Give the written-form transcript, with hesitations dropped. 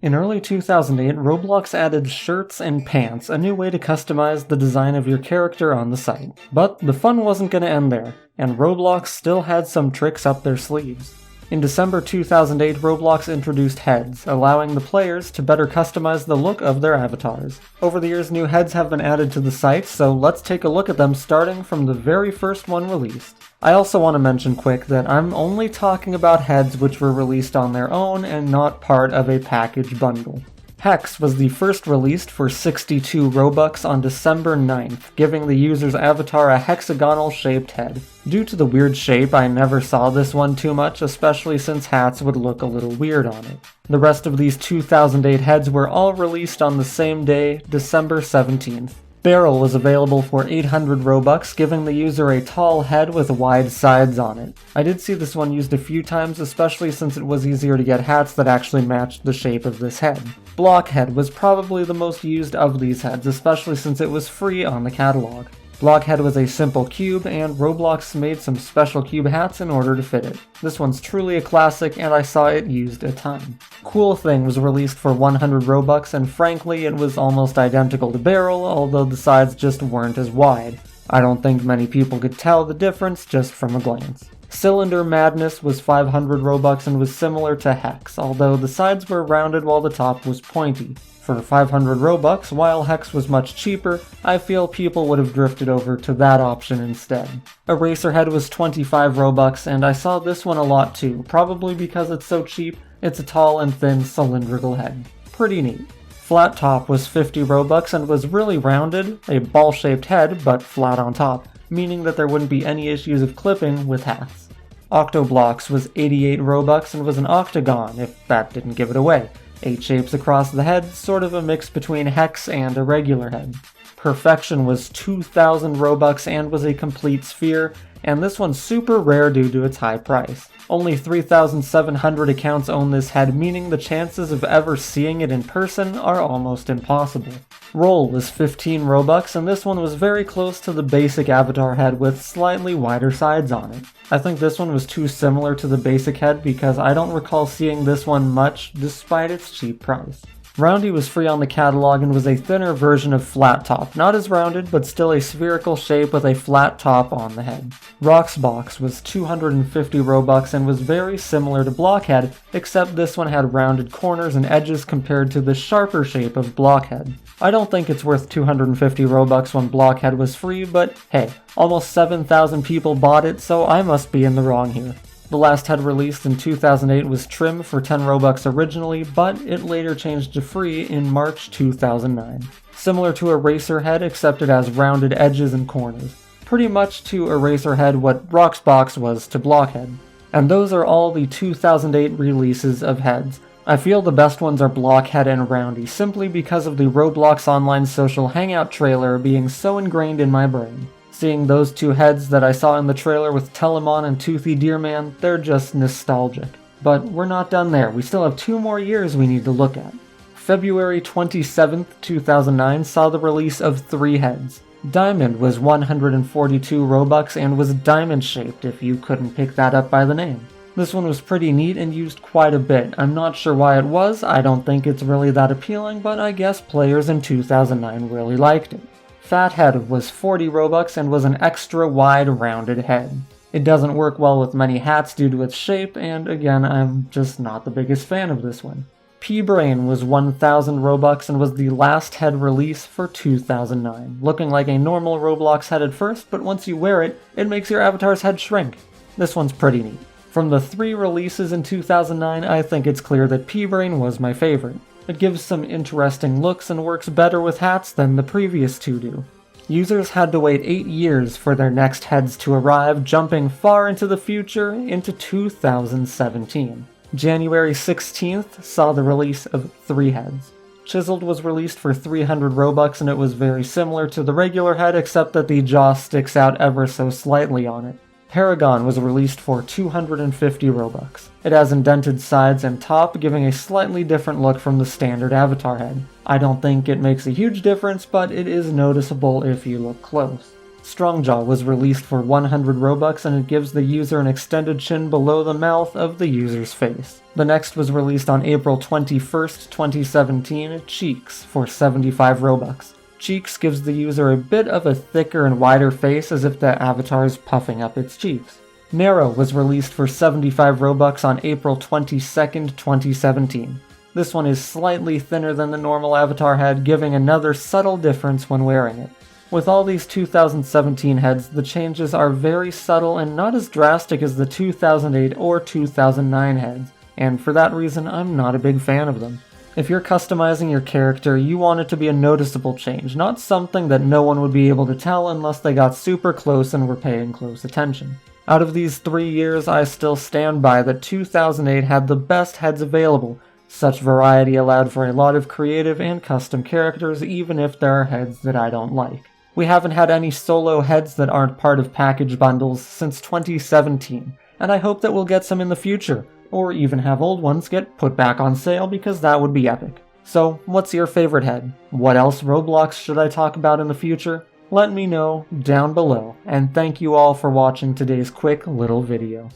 In early 2008, Roblox added shirts and pants, a new way to customize the design of your character on the site. But the fun wasn't going to end there, and Roblox still had some tricks up their sleeves. In December 2008, Roblox introduced heads, allowing the players to better customize the look of their avatars. Over the years, new heads have been added to the site, so let's take a look at them starting from the very first one released. I also want to mention quick that I'm only talking about heads which were released on their own and not part of a package bundle. Hex was the first released for 62 Robux on December 9th, giving the user's avatar a hexagonal shaped head. Due to the weird shape, I never saw this one too much, especially since hats would look a little weird on it. The rest of these 2008 heads were all released on the same day, December 17th. Barrel was available for 800 Robux, giving the user a tall head with wide sides on it. I did see this one used a few times, especially since it was easier to get hats that actually matched the shape of this head. Blockhead was probably the most used of these heads, especially since it was free on the catalog. Blockhead was a simple cube, and Roblox made some special cube hats in order to fit it. This one's truly a classic, and I saw it used a ton. Cool Thing was released for 100 Robux, and frankly it was almost identical to Barrel, although the sides just weren't as wide. I don't think many people could tell the difference just from a glance. Cylinder Madness was 500 Robux and was similar to Hex, although the sides were rounded while the top was pointy. For 500 Robux, while Hex was much cheaper, I feel people would have drifted over to that option instead. Eraserhead was 25 Robux, and I saw this one a lot too, probably because it's so cheap. It's a tall and thin cylindrical head. Pretty neat. Flat Top was 50 Robux and was really rounded, a ball-shaped head, but flat on top, meaning that there wouldn't be any issues of clipping with hats. Octoblox was 88 Robux and was an octagon, if that didn't give it away. 8 shapes across the head, sort of a mix between Hex and a regular head. Perfection was 2,000 Robux and was a complete sphere, and this one's super rare due to its high price. Only 3,700 accounts own this head, meaning the chances of ever seeing it in person are almost impossible. Roll was 15 Robux, and this one was very close to the basic avatar head with slightly wider sides on it. I think this one was too similar to the basic head because I don't recall seeing this one much despite its cheap price. Roundy was free on the catalog and was a thinner version of Flat Top, not as rounded but still a spherical shape with a flat top on the head. Roxbox was 250 Robux and was very similar to Blockhead, except this one had rounded corners and edges compared to the sharper shape of Blockhead. I don't think it's worth 250 Robux when Blockhead was free, but hey, almost 7,000 people bought it, so I must be in the wrong here. The last head released in 2008 was Trim for 10 Robux originally, but it later changed to free in March 2009. Similar to Eraserhead, except it has rounded edges and corners. Pretty much to Eraserhead what Roxbox was to Blockhead. And those are all the 2008 releases of heads. I feel the best ones are Blockhead and Roundy, simply because of the Roblox Online Social Hangout trailer being so ingrained in my brain. Seeing those two heads that I saw in the trailer with Telemon and Toothy Deerman, they're just nostalgic. But we're not done there, we still have 2 more years we need to look at. February 27th, 2009 saw the release of 3 heads. Diamond was 142 Robux and was diamond-shaped if you couldn't pick that up by the name. This one was pretty neat and used quite a bit. I'm not sure why it was, I don't think it's really that appealing, but I guess players in 2009 really liked it. Fathead was 40 Robux and was an extra wide rounded head. It doesn't work well with many hats due to its shape, and again, I'm just not the biggest fan of this one. P-Brain was 1,000 Robux and was the last head release for 2009, looking like a normal Roblox head at first, but once you wear it, it makes your avatar's head shrink. This one's pretty neat. From the 3 releases in 2009, I think it's clear that P-Brain was my favorite. It gives some interesting looks and works better with hats than the previous 2 do. Users had to wait 8 years for their next heads to arrive, jumping far into the future into 2017. January 16th saw the release of 3 heads. Chiseled was released for 300 Robux and it was very similar to the regular head except that the jaw sticks out ever so slightly on it. Paragon was released for 250 Robux. It has indented sides and top, giving a slightly different look from the standard avatar head. I don't think it makes a huge difference, but it is noticeable if you look close. Strongjaw was released for 100 Robux and it gives the user an extended chin below the mouth of the user's face. The next was released on April 21st, 2017, Cheeks for 75 Robux. Cheeks gives the user a bit of a thicker and wider face as if the avatar is puffing up its cheeks. Narrow was released for 75 Robux on April 22nd, 2017. This one is slightly thinner than the normal avatar head, giving another subtle difference when wearing it. With all these 2017 heads, the changes are very subtle and not as drastic as the 2008 or 2009 heads, and for that reason I'm not a big fan of them. If you're customizing your character, you want it to be a noticeable change, not something that no one would be able to tell unless they got super close and were paying close attention. Out of these 3 years, I still stand by that 2008 had the best heads available. Such variety allowed for a lot of creative and custom characters, even if there are heads that I don't like. We haven't had any solo heads that aren't part of package bundles since 2017, and I hope that we'll get some in the future, or even have old ones get put back on sale because that would be epic. So, what's your favorite head? What else Roblox should I talk about in the future? Let me know down below, and thank you all for watching today's quick little video.